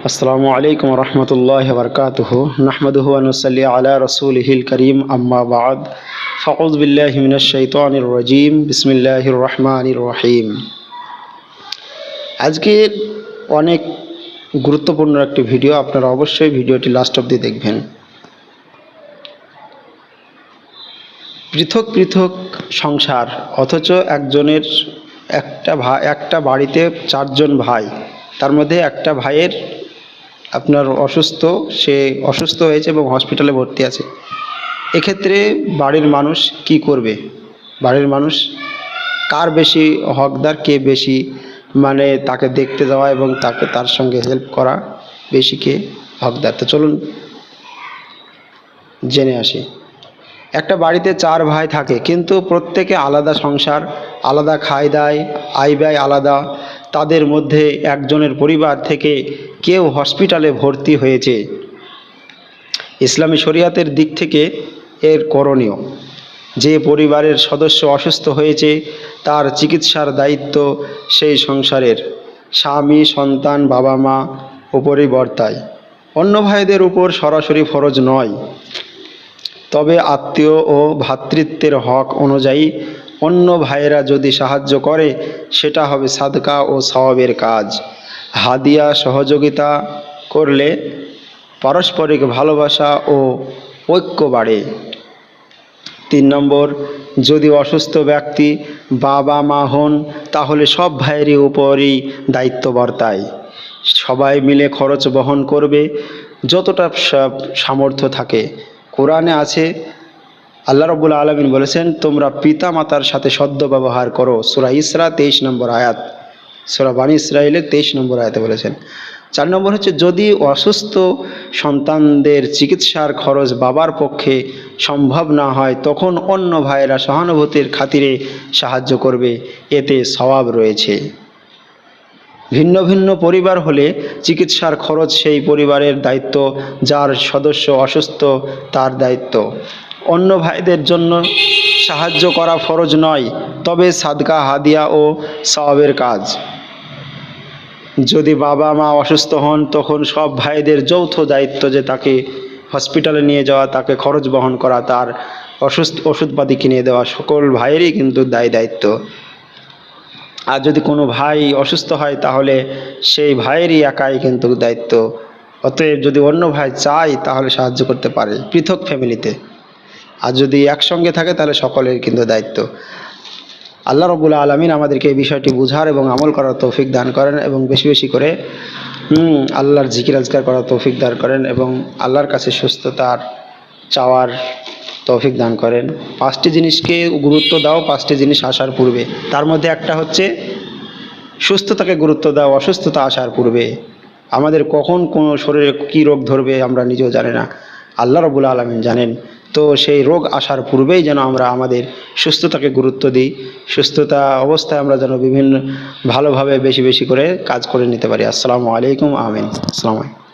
আসসালামু আলাইকুম রহমতুল্লাহ বরকাতুহু নাহমাদুহু ওয়া নুসাল্লি আলা রাসূলিহিল কারীম আম্মা বা'দ ফাউযু বিল্লাহি মিনাশ শাইতানির রাজীম বিসমিল্লাহির রহমানির রহিম। আজকে অনেক গুরুত্বপূর্ণ একটি ভিডিও, আপনারা অবশ্যই ভিডিওটি লাস্ট অবধি দেখবেন। পৃথক পৃথক সংসার, অথচ একজনের একটা বাড়িতে চারজন ভাই, তার মধ্যে একটা ভাইয়ের আপনার সে অসুস্থ হয়েছে এবং হসপিটালে ভর্তি আছে। এক্ষেত্রে বাড়ির মানুষ কি করবে? বাড়ির মানুষ কার বেশি হকদার, কে বেশি তাকে দেখতে যাওয়া এবং তার সঙ্গে হেল্প করা বেশি কে হকদার? তো চলুন জেনে আসি। একটা বাড়িতে চার ভাই থাকে, কিন্তু প্রত্যেকে আলাদা সংসার, আলাদা খায় দায়, আয় ব্যয় আলাদা। তাদের মধ্যে একজনের পরিবার থেকে কেউ হসপিটালে ভর্তি হয়েছে। ইসলামী শরিয়াতের দিক থেকে এর করণীয়, যে পরিবারের সদস্য অসুস্থ হয়েছে তার চিকিৎসার দায়িত্ব সেই সংসারের স্বামী, সন্তান, বাবা মা উপরই বর্তায়। অন্য ভাইদের উপর সরাসরি ফরজ নয়, তবে আত্মীয় ও ভ্রাতৃত্বের হক অনুযায়ী অন্য ভাইয়েরা যদি সাহায্য করে সেটা হবে সাদকা ও সওয়াবের কাজ। হাদিয়া সহযোগিতা করলে পারস্পরিক ভালোবাসা ও ঐক্য বাড়ে। 3 নম্বর, যদি অসুস্থ ব্যক্তি বাবা মা হন তাহলে সব ভাইয়েরই উপরই দায়িত্ব বর্তায়। সবাই মিলে খরচ বহন করবে যতটা সামর্থ্য থাকে। কোরআনে আছে, আল্লাহ রাব্বুল আলামিন বলেছেন, তোমরা পিতা মাতার সাথে সদ্ব্যবহার করো। সূরা ইসরা 23 নম্বর আয়াত, সূরা বানী ইসরাঈলের 23 নম্বর আয়াতে বলেছেন। 4 নম্বর হচ্ছে, যদি অসুস্থ সন্তানদের চিকিৎসার খরচ বাবার পক্ষে সম্ভব না হয় তখন অন্য ভাইয়েরা সহানুভূতির খাতিরে সাহায্য করবে, এতে সওয়াব রয়েছে। ভিন্ন ভিন্ন পরিবার হলে চিকিৎসার খরচ সেই পরিবারের দায়িত্ব, যার সদস্য অসুস্থ তার দায়িত্ব। অন্য ভাইদের জন্য সাহায্য করা ফরজ নয়, তবে সাদকা, হাদিয়া ও সওয়াবের কাজ। যদি বাবা মা অসুস্থ হন তখন সব ভাইদের যৌথ দায়িত্ব যে তাকে হসপিটালে নিয়ে যাওয়া, তাকে খরচ বহন করা, তার ওষুধপাতি কিনে দেওয়া, সকল ভাইয়েরই কিন্তু দায়িত্ব। আর যদি কোনো ভাই অসুস্থ হয় তাহলে সেই ভাইয়েরই একাই কিন্তু দায়িত্ব। অতএব যদি অন্য ভাই চায় তাহলে সাহায্য করতে পারে পৃথক ফ্যামিলিতে, আর যদি একসঙ্গে থাকে তাহলে সকলের কিন্তু দায়িত্ব। আল্লাহ রাব্বুল আলামিন আমাদেরকে এই বিষয়টি বুঝার এবং আমল করার তৌফিক দান করেন, এবং বেশি বেশি করে আল্লাহর জিকির আজকার করার তৌফিক দান করেন, এবং আল্লাহর কাছে সুস্থতার চাওয়ার তৌফিক দান করেন। 5টি জিনিসকে গুরুত্ব দাও 5টি জিনিস আসার পূর্বে। তার মধ্যে একটা হচ্ছে সুস্থতাকে গুরুত্ব দাও অসুস্থতা আসার পূর্বে। আমাদের কখন কোন শরীরে কী রোগ ধরবে আমরা নিজেও জানি না, আল্লাহ রাব্বুল আলামিন জানেন। তো সেই রোগ আসার পূর্বেই যেন আমরা আমাদের সুস্থতাকে গুরুত্ব দিই, সুস্থতা অবস্থায় আমরা যেন বিভিন্ন ভালোভাবে বেশি বেশি করে কাজ করে নিতে পারি। আসসালামু আলাইকুম। আমিন। আসসালামু আলাইকুম।